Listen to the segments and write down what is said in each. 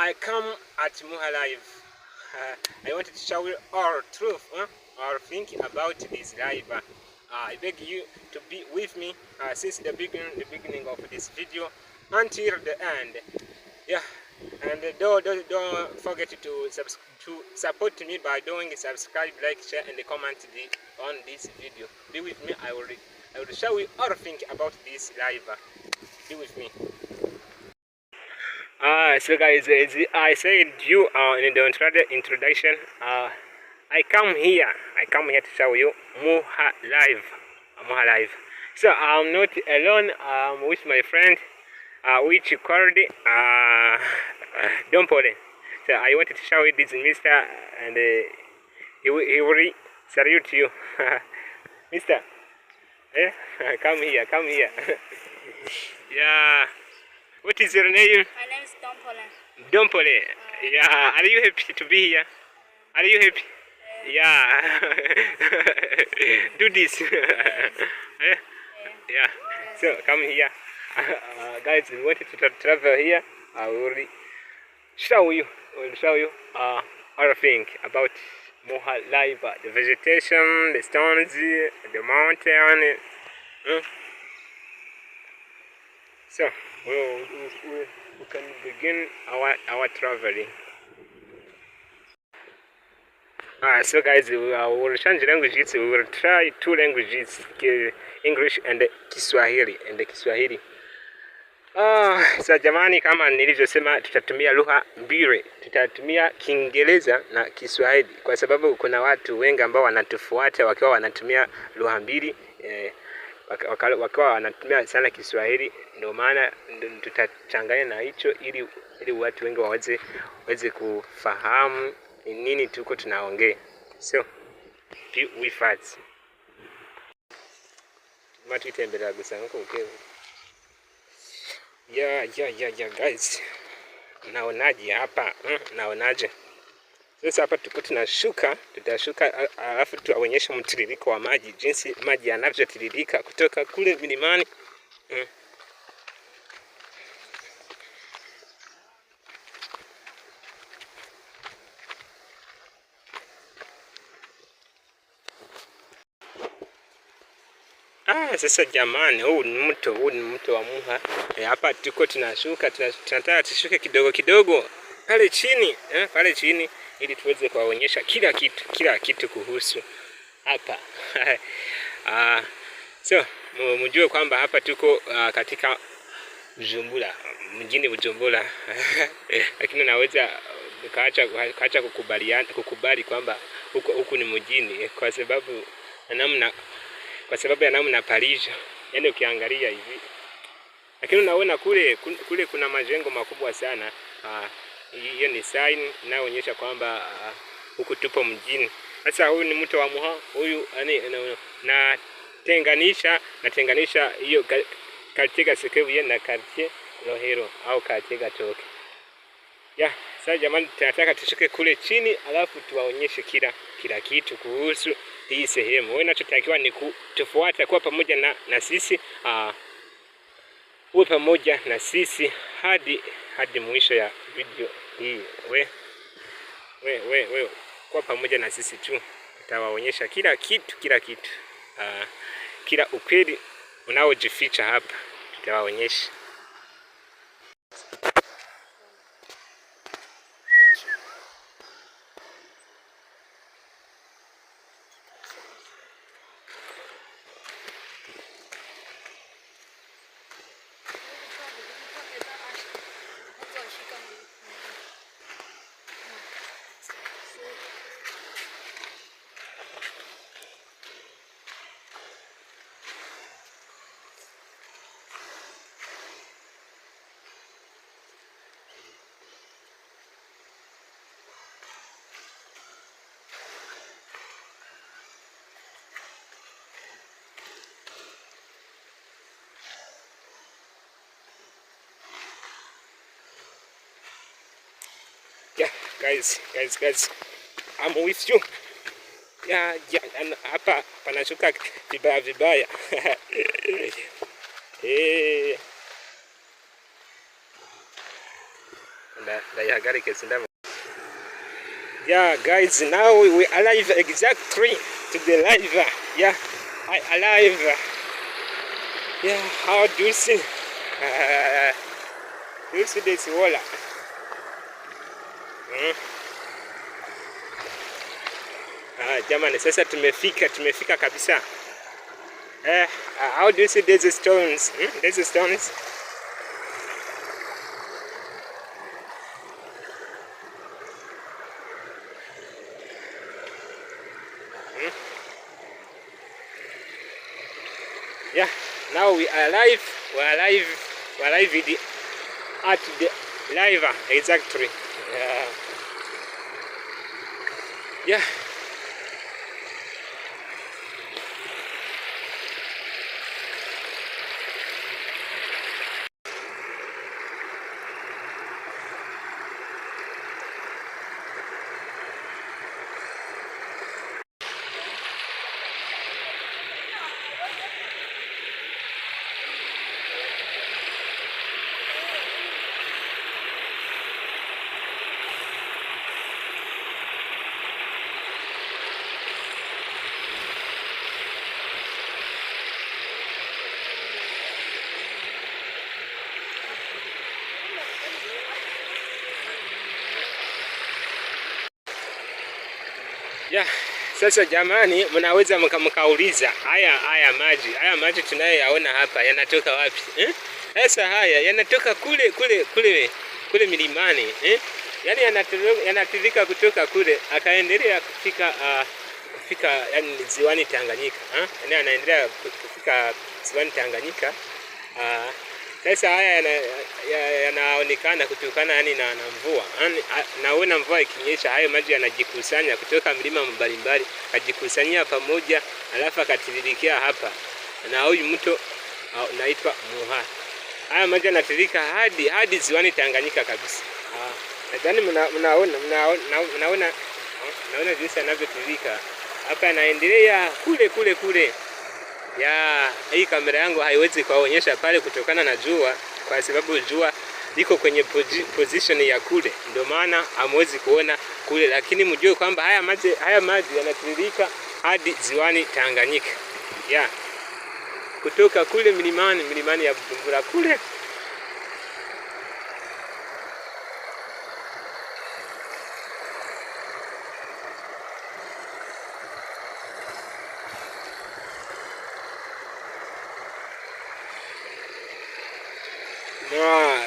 I come at Muha Live. I wanted to show you all truth, or think about this live. I beg you to be with me since the beginning of this video until the end. Yeah, and don't forget to support me by doing subscribe, like, share, and comment on this video. Be with me. I will show you all think about this live. Be with me. So guys, as I said you in the introduction, I come here to show you Muha Live. So I'm not alone. I'm with my friend, which called Dompole. So I wanted to show you this Mister, and he will salute you, Mister. Yeah, come here. Yeah. What is your name? My name is Dompole. Dompole. Yeah. Are you happy to be here? Are you happy? Yeah. Do this. Yeah. Yeah. So come here. Guys, we wanted to travel here. I will show you. Everything about Muha Live, the vegetation, the stones, the mountain. So we can begin our traveling. So guys, we will change languages. We will try two languages, English and Kiswahili. Sa jamani, kama nilivyosema, tutatumia lugha mbili. Tutatumia Kiingereza na Kiswahili kwa sababu kuna watu wengi ambao wanatufuata wakiwa wanatumia lugha mbili, wakiwa wanatumia sana Kiswahili. Ndio maana tutachanganya na hicho ili watu wengi waweze kufahamu nini tuko tunaongea. So be with us. Matutembelea gusa nko okay. Yeah guys. Naonaje hapa? Naonaje? Sasa hapa tuko tutashuka alafu tuwaonyesha mtiririko wa maji, jinsi maji yanavyotiririka kutoka kule milimani. Sasa jamani, huu ni mto wa Muha. Hapa tuko tunashuka, tunataka tushuke kidogo pale chini, ili tuweze kuwaonyesha kila kitu kuhusu hapa. So mjue kwamba hapa tuko katika mjini Bujumbura. Lakini naweza kaacha kukubali kwamba huku ni mjini kwa sababu ya namna palisha. Yaani ukiangalia hivi. Lakini unaona kule kuna majengo makubwa sana. Hiyo ni sign inayoonyesha kwamba huku tupo mjini. Sasa huyu ni mto wa Muha. Huyu natenganisha hiyo quartier Gasekebuye na quartier Rohero au quartier Gatoke. Yeah, sasa jamani, tunataka tushuke kule chini alafu tuwaonyeshe kila kitu kuhusu hii sehemu. Wewe unachotakiwa ni kutufuata kwa pamoja na sisi, uwe pamoja na sisi hadi mwisho ya video hii. We kwa pamoja na sisi tu, tutawaonyesha kila kitu, kila ukweli unaojificha hapa tutawaonyesha. Yeah, guys, I'm with you. Yeah, hapa panashuka vibaya. Yeah, guys, now we arrive exactly to the live. Yeah, I arrive. Yeah, how do you see? Do you see this wall? Jamani, sasa tumefika kabisa. How do you see these stones? These stones. Yeah, now we arrive at the live exactly. Yeah. Yeah, sasa jamani, mnaweza mkauliza haya maji tunayoyaona hapa yanatoka wapi? Sasa haya yanatoka kule milimani, yaani yanatiririka kutoka kule akaendelea kufika yani ziwani Tanganyika, yaani anaendelea kufika ziwani Tanganyika. Sasa haya yanaonekana kutokana yani na mvua. Naona mvua ikinyesha, hayo maji yanajikusanya kutoka milima mbalimbali, kajikusanyia pamoja, alafu akatiririkia hapa. Na huyu mto unaitwa Muha. Haya maji yanatiririka hadi ziwani Tanganyika kabisa. Nadhani mnaona jinsi yanavyotiririka. Hapa yanaendelea kule. Ya hii kamera yangu haiwezi kuonyesha pale kutokana na jua, kwa sababu jua liko kwenye position ya kule, ndio maana hamwezi kuona kule, lakini mjue kwamba haya maji yanatiririka hadi ziwani Tanganyika. Ya kutoka kule milimani ya Bujumbura kule.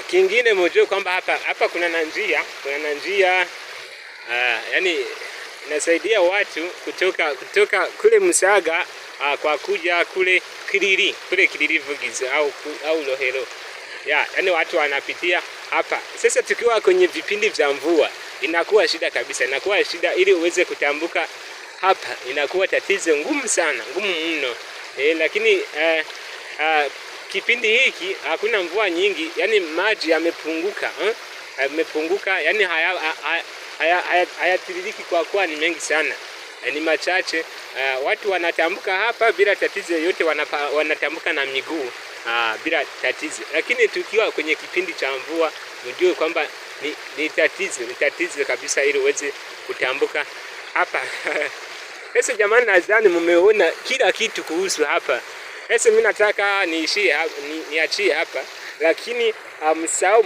Kingine mjue kwamba hapa kuna njia yani inasaidia watu kutoka kule Musaga kwa kuja kule Kiriri Vugizo au Lohero. Yani watu wanapitia hapa. Sasa tukiwa kwenye vipindi vya mvua inakuwa shida kabisa, inakuwa shida ili uweze kutambuka hapa, inakuwa tatizo ngumu mno. Lakini kipindi hiki hakuna mvua nyingi, yani maji yamepunguka, yani hayatiririki kwa kuwa ni mengi sana, ni machache. Watu wanatambuka hapa bila tatizo yoyote, wanatambuka na miguu bila tatizo. Lakini tukiwa kwenye kipindi cha mvua, mjue kwamba ni tatizo kabisa ili uweze kutambuka hapa. Sasa jamani, nadhani mmeona kila kitu kuhusu hapa. Sasa mimi nataka niachie hapa, lakini msahau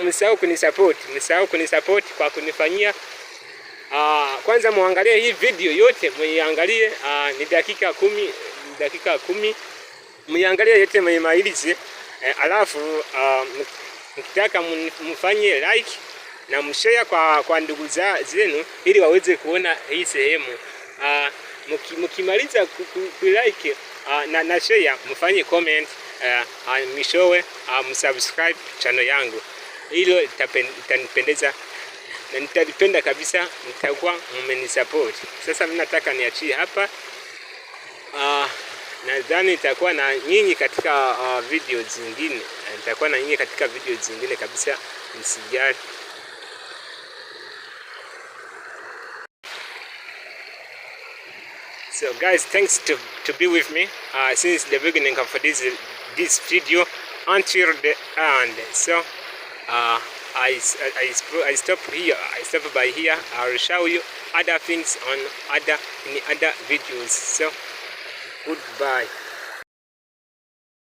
kunisupport kwa kunifanyia kwanza muangalie hii video yote, muiangalie ni dakika 10 muiangalie yote muimalize, alafu mkitaka mfanye like na mshare kwa ndugu zenu ili waweze kuona hii sehemu. Mkimaliza ku-like na share, mfanye comment, mshowe, msubscribe channel yangu. Hilo itanipendeza na nitalipenda kabisa, mtakuwa mmenisupport. Sasa mimi nataka niachie hapa. Nadhani nitakuwa na nyinyi katika video zingine. Kabisa, msijali. So guys, thanks to be with me since the beginning of this video until the end. So I stop here. I stop by here. I'll show you other things on other videos. So goodbye.